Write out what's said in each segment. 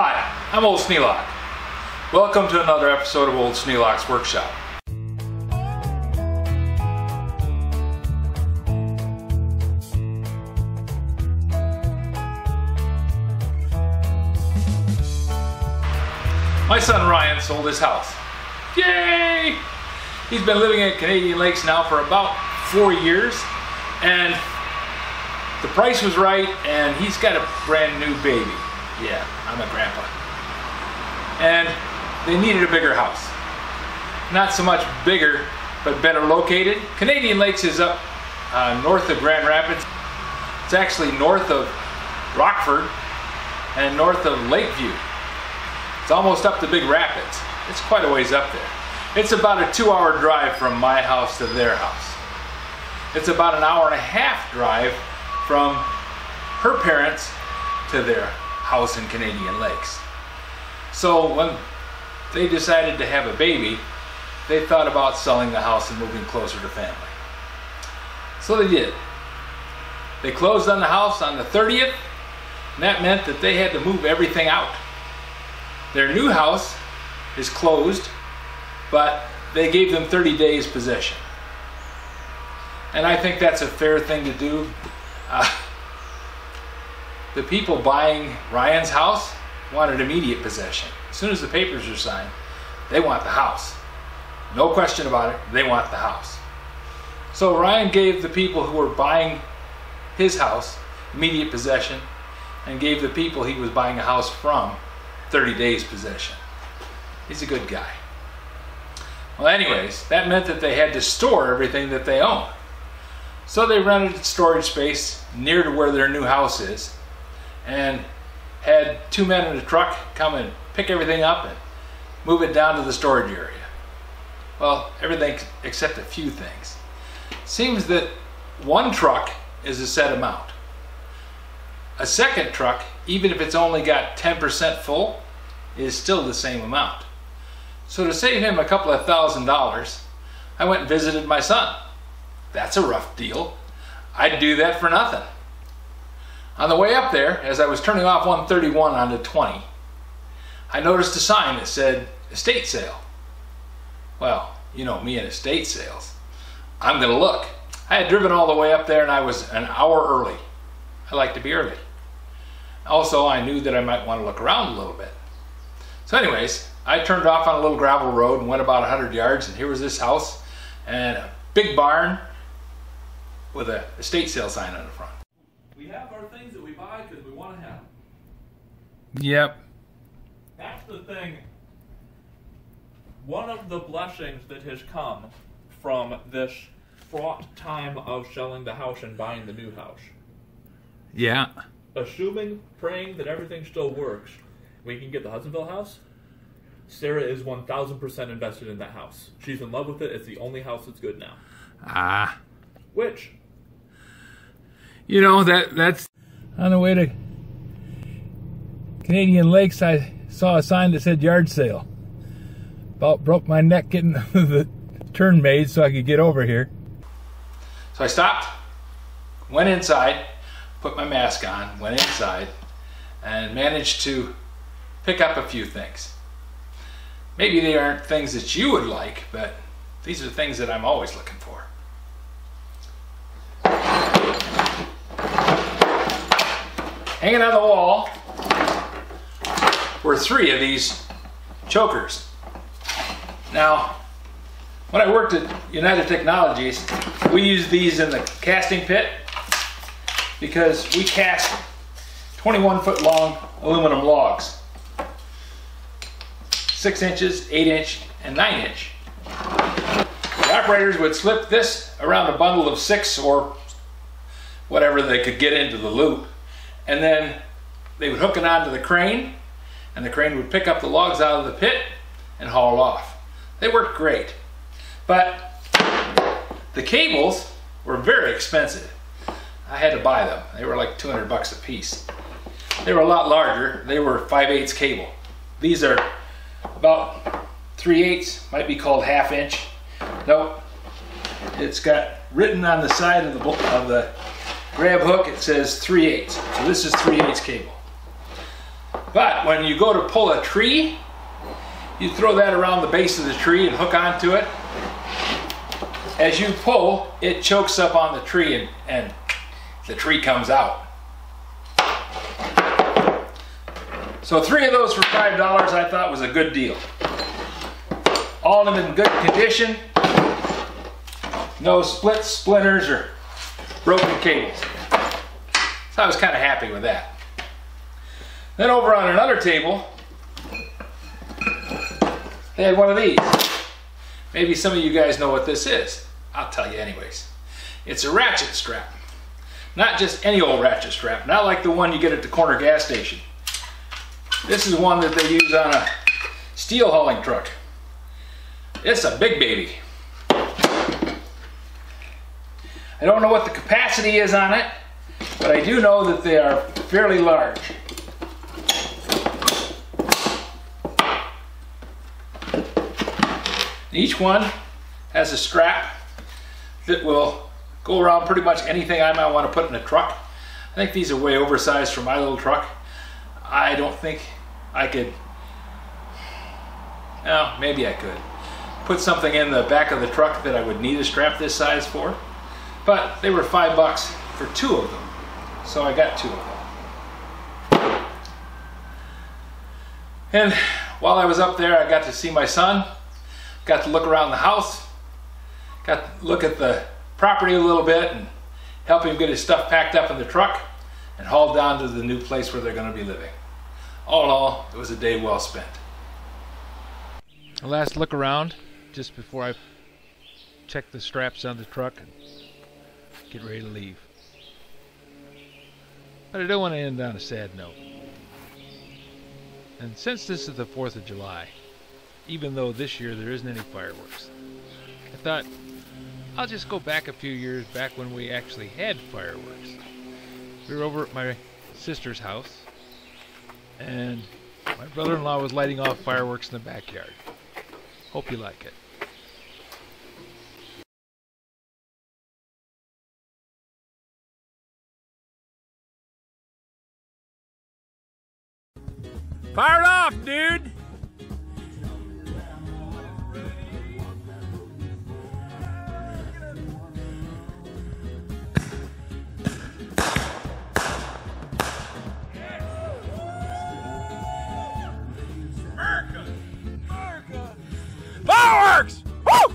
Hi, I'm Old Sneelock. Welcome to another episode of Old Sneelock's Workshop. My son Ryan sold his house. Yay! He's been living in Canadian Lakes now for about 4 years, and the price was right, and he's got a brand new baby. Yeah, I'm a grandpa. And they needed a bigger house. Not so much bigger, but better located. Canadian Lakes is up north of Grand Rapids. It's actually north of Rockford and north of Lakeview. It's almost up to Big Rapids. It's quite a ways up there. It's about a 2-hour drive from my house to their house. It's about an 1.5-hour drive from her parents to their house in Canadian Lakes. So when they decided to have a baby, they thought about selling the house and moving closer to family. So they did. They closed on the house on the 30th, and that meant that they had to move everything out. Their new house is closed, but they gave them 30 days possession. And I think that's a fair thing to do. The people buying Ryan's house wanted immediate possession. As soon as the papers are signed, they want the house. No question about it, they want the house. So Ryan gave the people who were buying his house immediate possession and gave the people he was buying a house from 30 days possession. He's a good guy. Well, anyways, that meant that they had to store everything that they own. So they rented storage space near to where their new house is and had 2 men in a truck come and pick everything up and move it down to the storage area. Well, everything except a few things. Seems that one truck is a set amount. A second truck, even if it's only got 10% full, is still the same amount. So to save him a couple of $1,000s, I went and visited my son. That's a rough deal. I'd do that for nothing. On the way up there, as I was turning off 131 onto 20, I noticed a sign that said estate sale. Well, you know me and estate sales. I'm gonna look. I had driven all the way up there and I was an hour early. I like to be early. Also, I knew that I might want to look around a little bit. So anyways, I turned off on a little gravel road and went about 100 yards, and here was this house and a big barn with an estate sale sign on the front. We have our things that we buy because we want to have them. Yep. That's the thing. One of the blessings that has come from this fraught time of selling the house and buying the new house. Yeah. Assuming, praying that everything still works, we can get the Hudsonville house. Sarah is 1,000% invested in that house. She's in love with it. It's the only house that's good now. Ah. Which? You know, that's on the way to Canadian Lakes. I saw a sign that said yard sale. About broke my neck getting the turn made so I could get over here. So I stopped, went inside, put my mask on, went inside, and managed to pick up a few things. Maybe they aren't things that you would like, but these are things that I'm always looking for. Hanging on the wall were 3 of these chokers. Now, when I worked at United Technologies, we used these in the casting pit because we cast 21-foot long aluminum logs. 6 inches, 8 inch, and 9 inch. The operators would slip this around a bundle of 6 or whatever they could get into the loop, and then they would hook it onto the crane, and the crane would pick up the logs out of the pit and haul off. They worked great, but the cables were very expensive. I had to buy them. They were like 200 bucks a piece. They were a lot larger. They were 5/8 cable. These are about 3/8, might be called 1/2 inch. Nope. It's got written on the side of the grab hook, it says 3/8. So this is 3/8 cable. But when you go to pull a tree, you throw that around the base of the tree and hook onto it. As you pull, it chokes up on the tree and the tree comes out. So 3 of those for $5 I thought was a good deal. All of them in good condition. No splits, splinters, or broken cables. So I was kind of happy with that. Then over on another table, they had one of these. Maybe some of you guys know what this is. I'll tell you anyways. It's a ratchet strap. Not just any old ratchet strap. Not like the one you get at the corner gas station. This is one that they use on a steel hauling truck. It's a big baby. I don't know what the capacity is on it, but I do know that they are fairly large. Each one has a strap that will go around pretty much anything I might want to put in a truck. I think these are way oversized for my little truck. I don't think I could, well, maybe I could put something in the back of the truck that I would need a strap this size for. But they were $5 for 2 of them. So I got 2 of them. And while I was up there, I got to see my son. Got to look around the house. Got to look at the property a little bit and help him get his stuff packed up in the truck and hauled down to the new place where they're going to be living. All in all, it was a day well spent. A last look around just before I check the straps on the truck and get ready to leave. But I don't want to end on a sad note. And since this is the 4th of July, even though this year there isn't any fireworks, I thought I'll just go back a few years back when we actually had fireworks. We were over at my sister's house and my brother-in-law was lighting off fireworks in the backyard. Hope you like it. Fire it off, dude! Fireworks! Woo!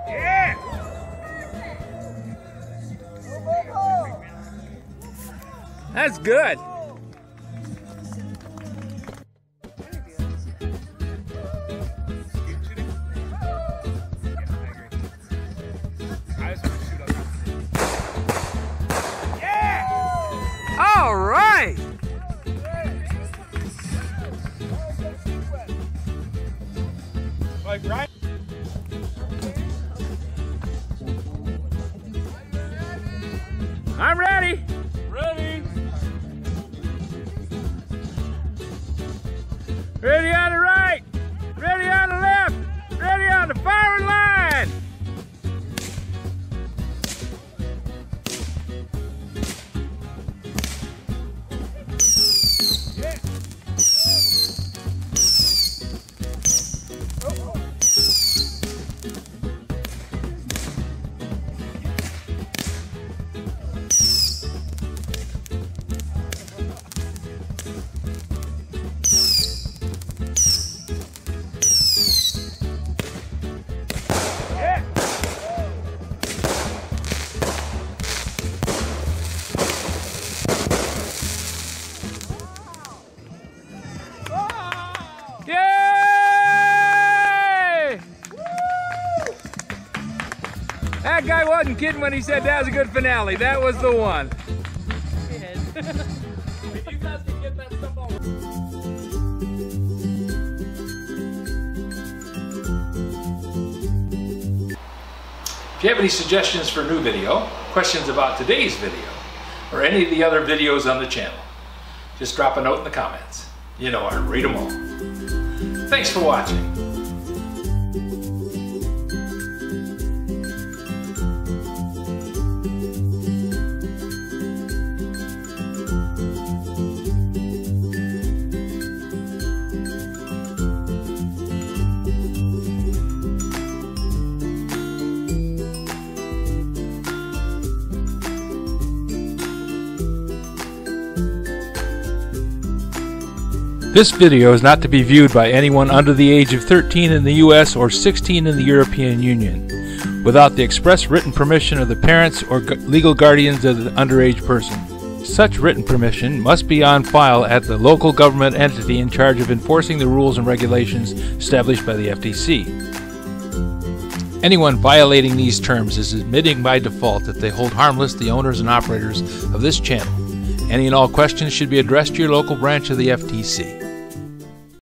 Yeah! That's good. All right. Like right. I'm ready. Ready. Ready on the right. Ready on the left. Ready on the firing line. That guy wasn't kidding when he said that was a good finale. That was the one. If you guys can get that stuff over. If you have any suggestions for a new video, questions about today's video, or any of the other videos on the channel, just drop a note in the comments. You know I read them all. Thanks for watching. This video is not to be viewed by anyone under the age of 13 in the U.S. or 16 in the European Union, without the express written permission of the parents or legal guardians of the underage person. Such written permission must be on file at the local government entity in charge of enforcing the rules and regulations established by the FTC. Anyone violating these terms is admitting by default that they hold harmless the owners and operators of this channel. Any and all questions should be addressed to your local branch of the FTC.